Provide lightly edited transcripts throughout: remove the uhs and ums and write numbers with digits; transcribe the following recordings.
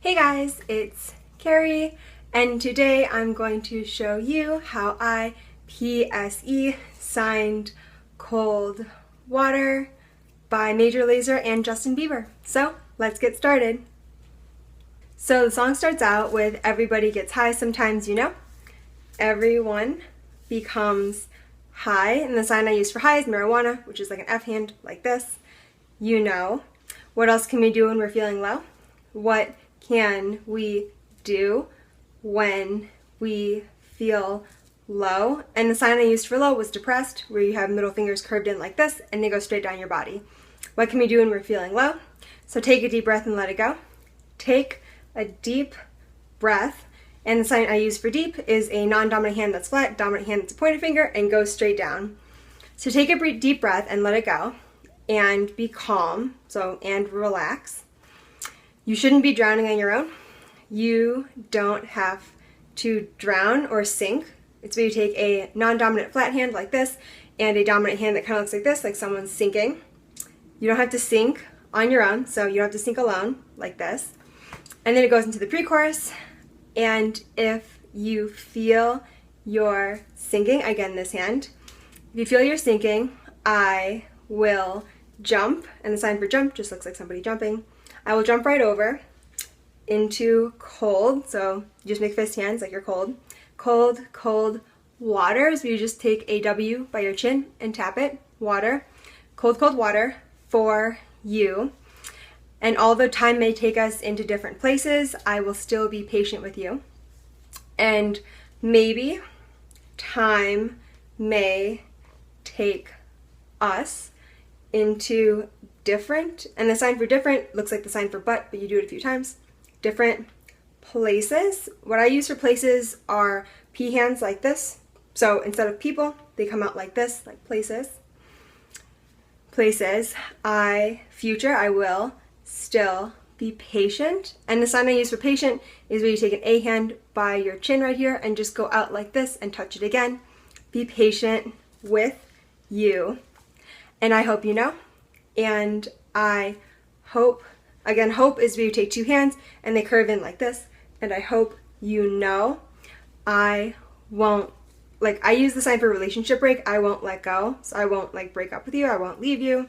Hey guys, it's Kari, and today I'm going to show you how I PSE signed Cold Water by Major Lazer and Justin Bieber. So let's get started. So the song starts out with everybody gets high sometimes, you know. Everyone becomes high, and the sign I use for high is marijuana, which is like an F hand like this. You know. What else can we do when we're feeling low? What can we do when we feel low? And the sign I used for low was depressed, where you have middle fingers curved in like this and they go straight down your body. What can we do when we're feeling low? So take a deep breath and let it go. Take a deep breath, and the sign I use for deep is a non-dominant hand that's flat, dominant hand that's a pointer finger, and goes straight down. So take a deep breath and let it go, and be calm, and relax. You shouldn't be drowning on your own. You don't have to drown or sink. It's where you take a non-dominant flat hand like this and a dominant hand that kind of looks like this, like someone's sinking. You don't have to sink on your own, so you don't have to sink alone like this. And then it goes into the pre-chorus, and if you feel you're sinking, again this hand, if you feel you're sinking, I will jump, and the sign for jump just looks like somebody jumping. I will jump right over into cold, so you just make fist hands like you're cold. Cold, cold water, so you just take a W by your chin and tap it. Water. Cold, cold water for you. And although time may take us into different places, I will still be patient with you. And maybe time may take us into different, and the sign for different looks like the sign for but you do it a few times. Different places. What I use for places are P hands like this. So instead of people, they come out like this, like places. Places. I will still be patient. And the sign I use for patient is where you take an A hand by your chin right here and just go out like this and touch it again. Be patient with you. And I hope you know. And I hope, again, hope is where you take two hands and they curve in like this. And I hope you know I won't, I use the sign for relationship break. I won't let go. So I won't break up with you. I won't leave you.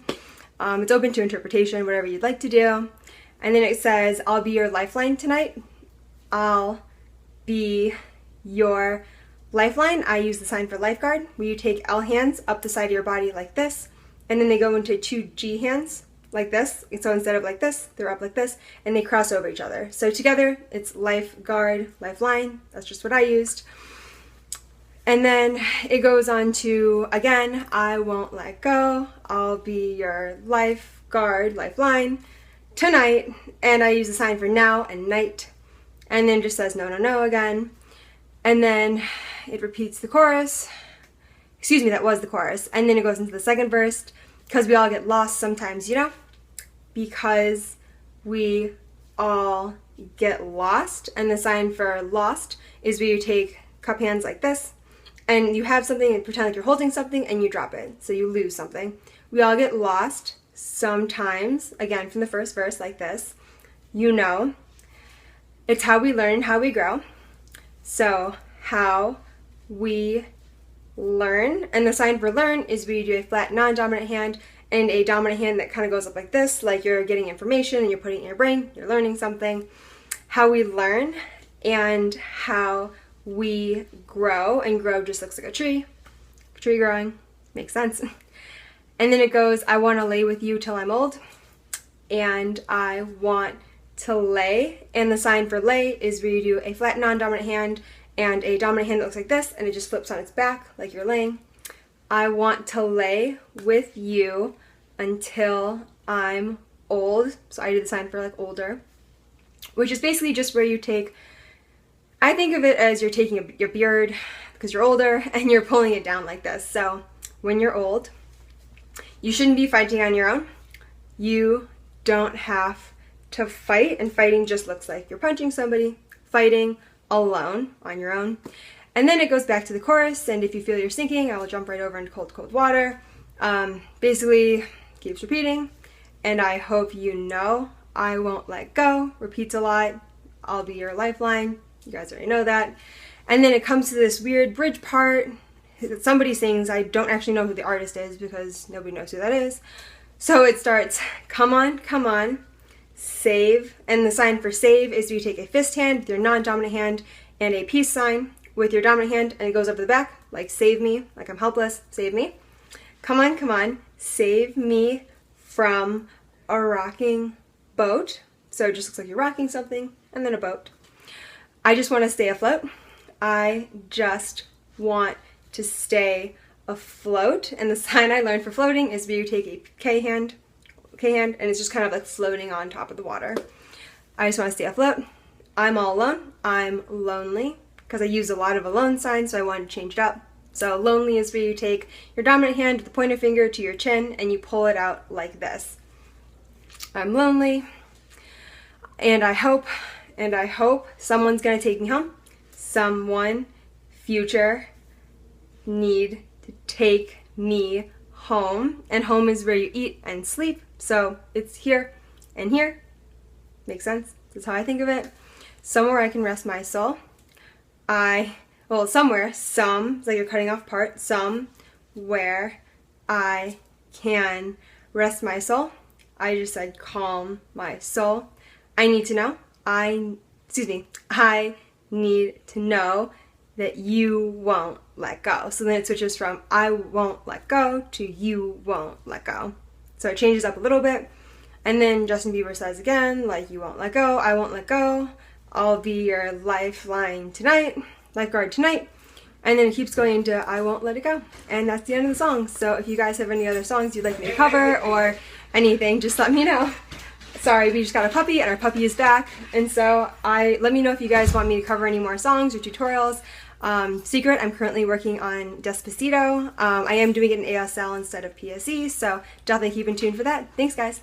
It's open to interpretation, whatever you'd like to do. And then it says, I'll be your lifeline tonight. I'll be your lifeline. I use the sign for lifeguard, where you take L hands up the side of your body like this. And then they go into two G hands like this. So instead of like this, they're up like this, and they cross over each other. So together, it's lifeguard, lifeline. That's just what I used. And then it goes on to, again, I won't let go. I'll be your lifeguard, lifeline tonight. And I use the sign for now and night. And then it just says no, no, no again. And then it repeats the chorus. Excuse me, that was the chorus. And then it goes into the second verse, because we all get lost sometimes, you know? Because we all get lost. And the sign for lost is where you take cup hands like this, and you have something and pretend like you're holding something and you drop it. So you lose something. We all get lost sometimes, again from the first verse like this. You know. It's how we learn, how we grow. So how we learn, and the sign for learn is where you do a flat non-dominant hand and a dominant hand that kind of goes up like this, like you're getting information and you're putting it in your brain, you're learning something. How we learn and how we grow, and grow just looks like a tree growing, makes sense. And then it goes, I want to lay with you till I'm old, and I want to lay, and the sign for lay is where you do a flat non-dominant hand and a dominant hand that looks like this, and it just flips on its back like you're laying. I want to lay with you until I'm old. So I do the sign for older, which is basically just where you take, I think of it as you're taking your beard because you're older and you're pulling it down like this. So when you're old, you shouldn't be fighting on your own. You don't have to fight, and fighting just looks like you're punching somebody. Fighting alone on your own. And then it goes back to the chorus, and if you feel you're sinking, I will jump right over into cold, cold water. Basically keeps repeating, and I hope you know I won't let go, repeats a lot. I'll be your lifeline. You guys already know that. And then it comes to this weird bridge part that somebody sings. I don't actually know who the artist is because nobody knows who that is. So it starts, come on, save. And the sign for save is you take a fist hand with your non-dominant hand and a peace sign with your dominant hand, and it goes over the back, like save me, like I'm helpless, save me. Come on, save me from a rocking boat. So it just looks like you're rocking something, and then a boat. I just want to stay afloat. I just want to stay afloat. And the sign I learned for floating is where you take a K hand, and it's just kind of like floating on top of the water. I just want to stay afloat. I'm all alone. I'm lonely, because I use a lot of alone signs, so I wanted to change it up. So lonely is where you take your dominant hand with the pointer finger to your chin and you pull it out like this. I'm lonely, and I hope someone's gonna take me home. Someone, future, need to take me home. And home is where you eat and sleep. So it's here and here. Makes sense? That's how I think of it. Somewhere I can rest my soul. Somewhere, it's like you're cutting off part, somewhere I can rest my soul. I just said calm my soul. I need to know, I need to know that you won't let go. So then it switches from I won't let go to you won't let go. So it changes up a little bit. And then Justin Bieber says again, like, you won't let go, I won't let go. I'll be your lifeline tonight, lifeguard tonight. And then it keeps going into I won't let it go. And that's the end of the song. So if you guys have any other songs you'd like me to cover or anything, just let me know. Sorry, we just got a puppy and our puppy is back. And so let me know if you guys want me to cover any more songs or tutorials. Secret, I'm currently working on Despacito. I am doing it in ASL instead of PSE, so definitely keep in tune for that. Thanks, guys.